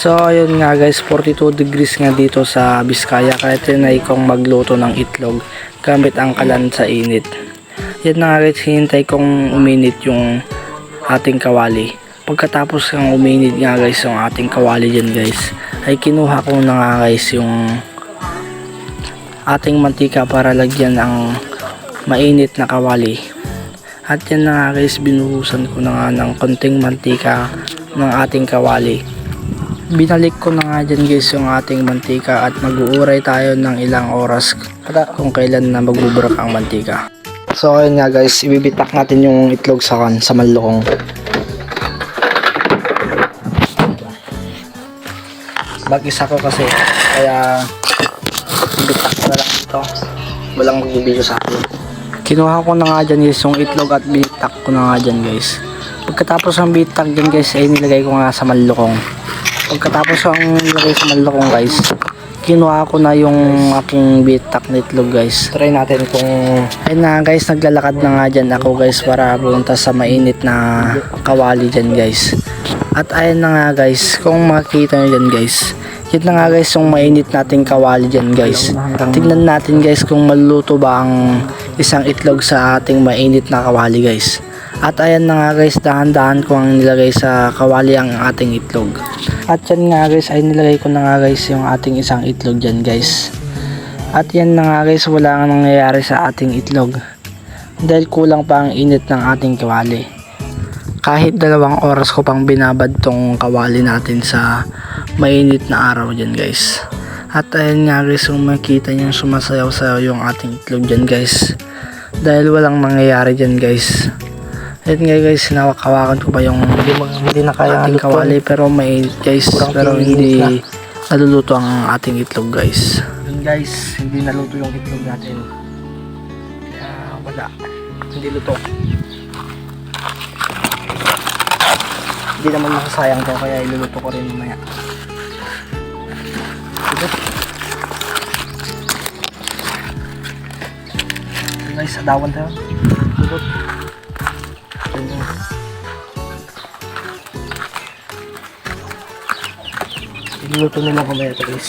So ayun nga guys, 42 degrees nga dito sa Biskaya, kaya tinay kong magluto ng itlog gamit ang kalan sa init. Yan na nga guys, hinintay kong uminit yung ating kawali. Pagkatapos ng uminit nga guys yung ating kawali dyan guys, ay kinuha ko na nga guys yung ating mantika para lagyan ng mainit na kawali. At yan na nga guys, binuhusan ko na nga ng konting mantika ng ating kawali. Binalik ko na nga dyan guys yung ating mantika at mag-uuray tayo ng ilang oras kung kailan na magbuburak ang mantika. So ayun nga guys, ibibitak natin yung itlog sa manlukong. Mag-isa ko kasi, kaya ibitak ko na lang ito. Walang mag-video sa akin. Kinuha ko na nga dyan guys yung itlog at bitak ko na nga dyan guys. Pagkatapos ng bitak dyan guys ay nilagay ko nga sa manlukong. Pagkatapos ang nilagay sa manlukong guys, kinuha ko na yung aking bitak na itlog guys. Try natin kung... Ayun na guys, naglalakad na nga dyan ako guys para punta sa mainit na kawali dyan guys. At ayun na nga guys, kung makikita nyo dyan guys, yun na nga guys yung mainit nating kawali dyan guys. Tignan natin guys kung maluluto ba ang isang itlog sa ating mainit na kawali guys. At ayan na nga guys, dahan-dahan ko ang nilagay sa kawali ang ating itlog. At yan nga guys, ay nilagay ko na nga guys yung ating isang itlog dyan guys. At yan na nga guys, wala nga nangyayari sa ating itlog dahil kulang pa ang init ng ating kawali. Kahit 2 oras ko pang binabad tong kawali natin sa mainit na araw dyan guys. At ayan nga guys, kung makita nyo sumasayaw-sayaw yung ating itlog dyan guys, dahil walang nangyayari dyan guys. Ayan nga guys, sinawak-hawakan ko pa yung hindi na kaya ating kawali pero may guys, pero hindi naluluto ang ating itlog guys. Yun guys, hindi naluto yung itlog natin, kaya wala, hindi luto. Hindi naman masasayang to, kaya iluluto ko rin mamaya. So guys, adawan tayo. Lulot. Iluluto nila mamaya ito guys.